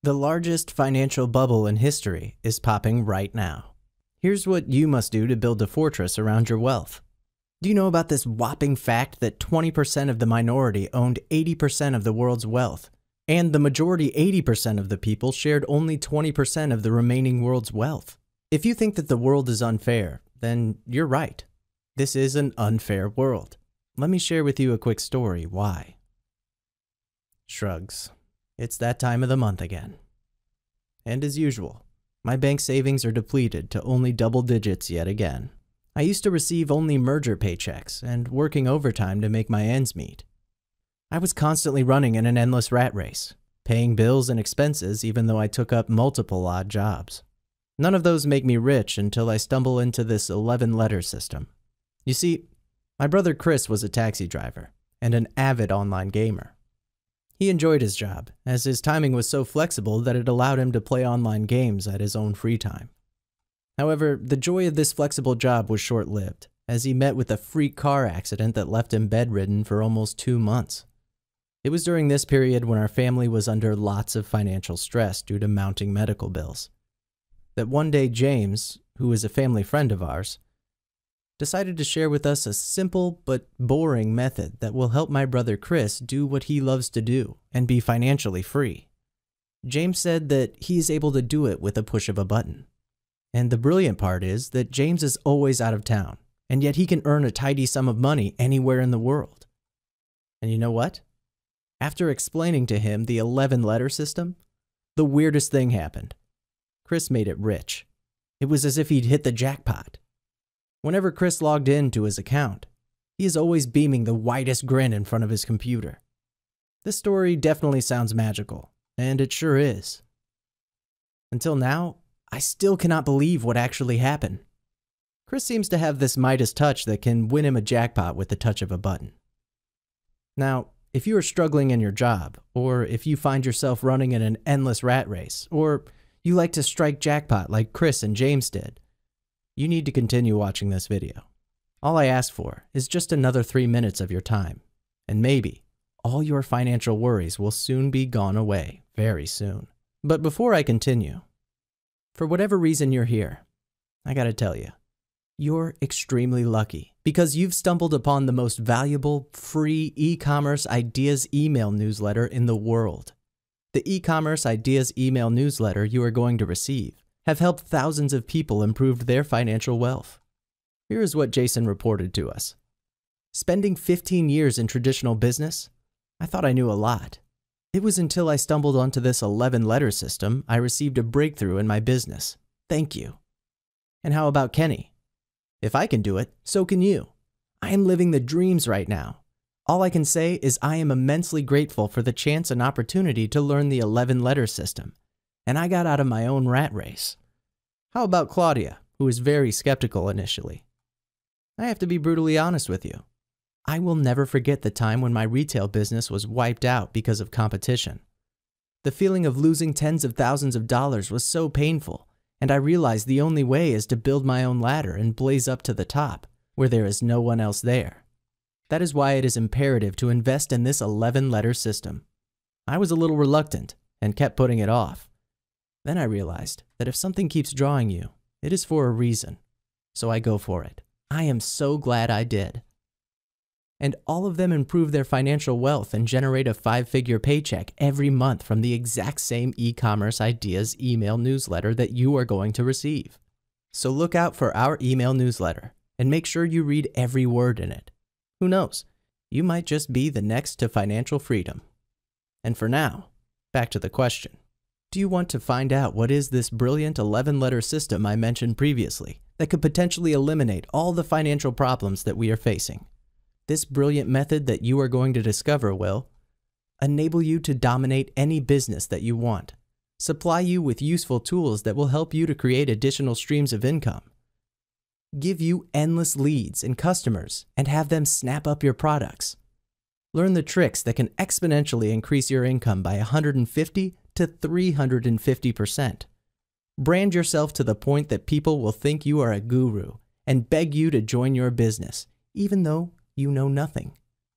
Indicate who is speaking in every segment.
Speaker 1: The largest financial bubble in history is popping right now. Here's what you must do to build a fortress around your wealth. Do you know about this whopping fact that 20% of the minority owned 80% of the world's wealth, and the majority 80% of the people shared only 20% of the remaining world's wealth? If you think that the world is unfair, then you're right. This is an unfair world. Let me share with you a quick story why. Shrugs. It's that time of the month again. And as usual, my bank savings are depleted to only double digits yet again. I used to receive only merger paychecks and working overtime to make my ends meet. I was constantly running in an endless rat race, paying bills and expenses even though I took up multiple odd jobs. None of those make me rich until I stumble into this 11-letter system. You see, my brother Chris was a taxi driver and an avid online gamer. He enjoyed his job, as his timing was so flexible that it allowed him to play online games at his own free time. However, the joy of this flexible job was short-lived, as he met with a freak car accident that left him bedridden for almost 2 months. It was during this period when our family was under lots of financial stress due to mounting medical bills, that one day James, who is a family friend of ours, decided to share with us a simple but boring method that will help my brother Chris do what he loves to do and be financially free. James said that he is able to do it with a push of a button. And the brilliant part is that James is always out of town, and yet he can earn a tidy sum of money anywhere in the world. And you know what? After explaining to him the 11-letter system, the weirdest thing happened. Chris made it rich. It was as if he'd hit the jackpot. Whenever Chris logged into his account, he is always beaming the widest grin in front of his computer. This story definitely sounds magical, and it sure is. Until now, I still cannot believe what actually happened. Chris seems to have this Midas touch that can win him a jackpot with the touch of a button. Now, if you are struggling in your job, or if you find yourself running in an endless rat race, or you like to strike jackpot like Chris and James did, you need to continue watching this video. All I ask for is just another 3 minutes of your time, and maybe all your financial worries will soon be gone away very soon. But before I continue, for whatever reason you're here, I gotta tell you, you're extremely lucky because you've stumbled upon the most valuable free e-commerce ideas email newsletter in the world. The e-commerce ideas email newsletter you are going to receive have helped thousands of people improve their financial wealth. Here is what Jason reported to us. Spending 15 years in traditional business, I thought I knew a lot. It was until I stumbled onto this 11-letter system I received a breakthrough in my business. Thank you. And how about Kenny? If I can do it, so can you. I am living the dreams right now. All I can say is I am immensely grateful for the chance and opportunity to learn the 11-letter system, and I got out of my own rat race. How about Claudia, who was very skeptical initially? I have to be brutally honest with you. I will never forget the time when my retail business was wiped out because of competition. The feeling of losing tens of thousands of dollars was so painful, and I realized the only way is to build my own ladder and blaze up to the top, where there is no one else there. That is why it is imperative to invest in this 11-letter system. I was a little reluctant and kept putting it off. Then I realized that if something keeps drawing you, it is for a reason. So I go for it. I am so glad I did. And all of them improve their financial wealth and generate a 5-figure paycheck every month from the exact same e-commerce ideas email newsletter that you are going to receive. So look out for our email newsletter and make sure you read every word in it. Who knows? You might just be the next to financial freedom. And for now, back to the question. Do you want to find out what is this brilliant 11-letter system I mentioned previously that could potentially eliminate all the financial problems that we are facing? This brilliant method that you are going to discover will enable you to dominate any business that you want, supply you with useful tools that will help you to create additional streams of income, give you endless leads and customers and have them snap up your products. Learn the tricks that can exponentially increase your income by 150 to 350%. Brand yourself to the point that people will think you are a guru and beg you to join your business, even though you know nothing,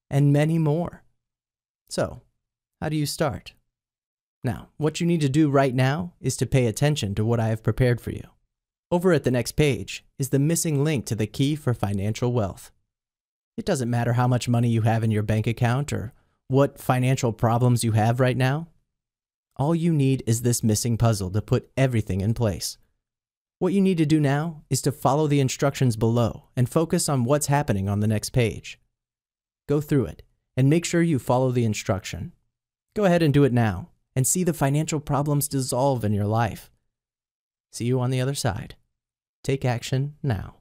Speaker 1: and many more. So, how do you start? Now, what you need to do right now is to pay attention to what I have prepared for you. Over at the next page is the missing link to the key for financial wealth. It doesn't matter how much money you have in your bank account or what financial problems you have right now. All you need is this missing puzzle to put everything in place. What you need to do now is to follow the instructions below and focus on what's happening on the next page. Go through it and make sure you follow the instruction. Go ahead and do it now and see the financial problems dissolve in your life. See you on the other side. Take action now.